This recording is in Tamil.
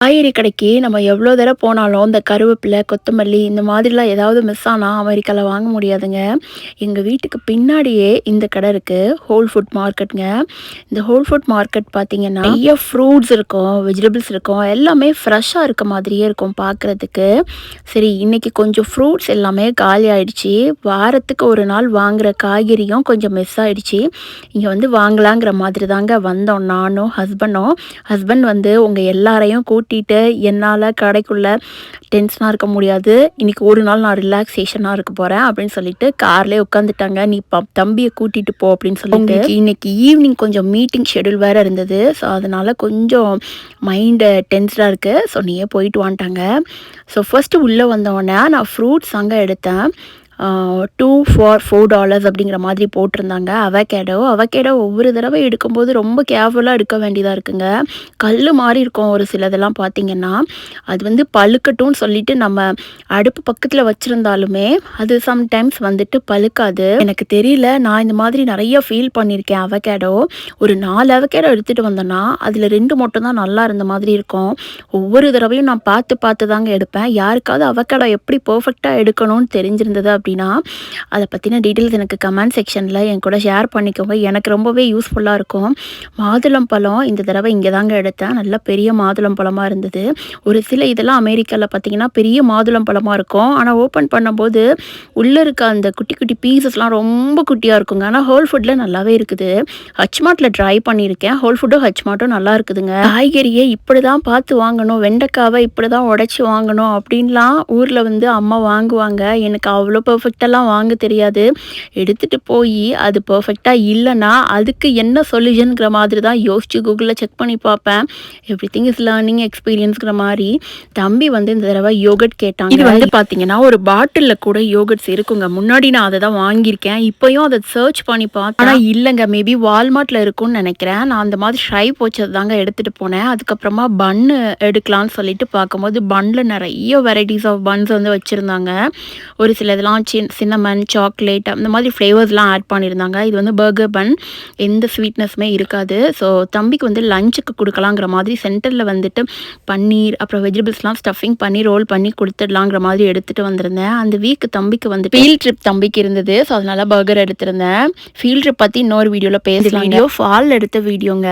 காய்கறி கடைக்கு நம்ம எவ்வளோ தடவை போனாலும் இந்த கருவேப்பிலை, கொத்தமல்லி இந்த மாதிரிலாம் ஏதாவது மிஸ் ஆனா அமெரிக்கால வாங்க முடியாதுங்க. எங்க வீட்டுக்கு பின்னாடியே இந்த கடை இருக்கு. ஹோல் ஃபுட் மார்க்கெட்ங்க. இந்த ஹோல் ஃபுட் மார்க்கெட் பார்த்தீங்கன்னா, நெறைய ஃப்ரூட்ஸ் இருக்கும், வெஜிடபிள்ஸ் இருக்கும். எல்லாமே ஃப்ரெஷ்ஷா இருக்க மாதிரியே இருக்கும் பார்க்குறதுக்கு. சரி, இன்னைக்கு கொஞ்சம் ஃப்ரூட்ஸ் எல்லாமே காலி ஆயிடுச்சு. வாரத்துக்கு ஒரு நாள் வாங்குற காய்கறியும் கொஞ்சம் மிஸ் ஆயிடுச்சு. இங்க வந்து வாங்கலாங்கிற மாதிரி தாங்க வந்தோம் நானும், ஹஸ்பண்டும். ஹஸ்பண்ட் வந்து உங்க எல்லாரையும் கூட்டிட்டு என்னால் கடைக்குள்ள டென்ஷனாக இருக்க முடியாது. இன்னைக்கு ஒரு நாள் நான் ரிலாக்ஸேஷனாக இருக்க போகிறேன் அப்படின்னு சொல்லிட்டு கார்லேயே உட்காந்துட்டாங்க. நீ தம்பியை கூட்டிகிட்டு போ அப்படின்னு சொல்லிட்டு. இன்னைக்கு ஈவினிங் கொஞ்சம் மீட்டிங் ஷெடியூல் வேறு இருந்தது. ஸோ அதனால் கொஞ்சம் மைண்டு டென்ஸ்டாக இருக்குது. ஸோ நீயே போயிட்டு வந்துட்டாங்க. ஸோ ஃபஸ்ட்டு உள்ளே வந்தவொடனே நான் ஃப்ரூட்ஸ் அங்கே எடுத்தேன். 2 ஃபார் $4 அப்படிங்கிற மாதிரி போட்டிருந்தாங்க. அவகேடோ ஒவ்வொரு தடவை எடுக்கும்போது ரொம்ப கேர்ஃபுல்லாக எடுக்க வேண்டியதாக இருக்குங்க. கல் மாதிரி இருக்கும் ஒரு சிலதெல்லாம் பார்த்தீங்கன்னா. அது வந்து பழுக்கட்டும்னு சொல்லிட்டு நம்ம அடுப்பு பக்கத்தில் வச்சுருந்தாலுமே அது சம்டைம்ஸ் வந்துட்டு பழுக்காது. எனக்கு தெரியல, நான் இந்த மாதிரி நிறைய ஃபீல் பண்ணியிருக்கேன். அவகேடோ ஒரு 4 அவகேடோ எடுத்துகிட்டு வந்தேன்னா அதில் 2 மட்டும் தான் நல்லா இருந்த மாதிரி இருக்கும். ஒவ்வொரு தடவையும் நான் பார்த்து தாங்க எடுப்பேன். யாருக்காவது அவகேடோ எப்படி பர்ஃபெக்டாக எடுக்கணும்னு தெரிஞ்சிருந்தது அப்படின்னா அதை பற்றின டீட்டெயில்ஸ் எனக்கு கமெண்ட் செக்ஷனில் என் கூட ஷேர் பண்ணிக்கோங்க. எனக்கு ரொம்பவே யூஸ்ஃபுல்லாக இருக்கும். மாதுளம்பழம் இந்த தடவை இங்கே தாங்க எடுத்தேன். நல்ல பெரிய மாதுளம்பழமாக இருந்தது. ஒரு சில இதெல்லாம் அமெரிக்காவில் பார்த்திங்கன்னா பெரிய மாதுளம்பழமாக இருக்கும். ஆனால் ஓப்பன் பண்ணும்போது உள்ளே இருக்க அந்த குட்டி குட்டி பீசஸ்லாம் ரொம்ப குட்டியாக இருக்குங்க. ஆனால் ஹோல் ஃபுட்டில் நல்லாவே இருக்குது. ஹச்மார்ட்டில் ட்ரை பண்ணியிருக்கேன். ஹோல் ஃபுட்டும் ஹச்மார்ட்டும் நல்லா இருக்குதுங்க. காய்கறியை இப்படி தான் பார்த்து வாங்கணும், வெண்டைக்காவை இப்படி தான் உடச்சி வாங்கணும் அப்படின்லாம் ஊரில் வந்து அம்மா வாங்குவாங்க. எனக்கு அவ்வளோ பர்ஃபெக்டெல்லாம் வாங்க தெரியாது. எடுத்துகிட்டு போய் அது பர்ஃபெக்டாக இல்லைன்னா அதுக்கு என்ன சொல்யூஷனுங்கிற மாதிரி தான் யோசித்து கூகுளில் செக் பண்ணி பார்ப்பேன். எவ்ரிதிங் இஸ் லேர்னிங் எக்ஸ்பீரியன்ஸ்ங்கிற மாதிரி. தம்பி வந்து இந்த தடவை யோகட் கேட்டாங்க. இது வந்து பார்த்தீங்கன்னா ஒரு பாட்டிலில் கூட யோகட்ஸ் இருக்குங்க. முன்னாடி நான் அதை தான் வாங்கியிருக்கேன். இப்போயும் அதை சர்ச் பண்ணி பார்த்தேன். ஆனால் இல்லைங்க, மேபி வால்மார்ட்டில் இருக்கும்னு நினைக்கிறேன். நான் அந்த மாதிரி ஷைப் வச்சது தாங்க எடுத்துகிட்டு போனேன். அதுக்கப்புறமா பன்னு எடுக்கலான்னு சொல்லிட்டு பார்க்கும்போது பன்னில் நிறைய வெரைட்டிஸ் ஆஃப் பன்ஸ் வந்து வச்சுருந்தாங்க. ஒரு சில இதெல்லாம் சின்னமன், சாக்லேட் அந்த மாதிரி ஃப்ளேவர்ஸ்லாம் ஆட் பண்ணியிருந்தாங்க. இது வந்து பர்கர் பன், எந்த ஸ்வீட்னஸுமே இருக்காது. ஸோ தம்பிக்கு வந்து லஞ்சுக்கு கொடுக்கலாங்கிற மாதிரி சென்டரில் வந்துட்டு பன்னீர் அப்புறம் வெஜிடபிள்ஸ்லாம் ஸ்டஃபிங் பண்ணி ரோல் பண்ணி கொடுத்துடலாங்கிற மாதிரி எடுத்துகிட்டு வந்திருந்தேன். அந்த வீக்கு தம்பிக்கு வந்து ஃபீல்ட் ட்ரிப் தம்பிக்கு இருந்தது. ஸோ அதனால் பர்கர் எடுத்திருந்தேன். ஃபீல்ட் ட்ரிப் பற்றி இன்னொரு வீடியோவில் பேசலாம். வீடியோ ஃபால் எடுத்த வீடியோங்க.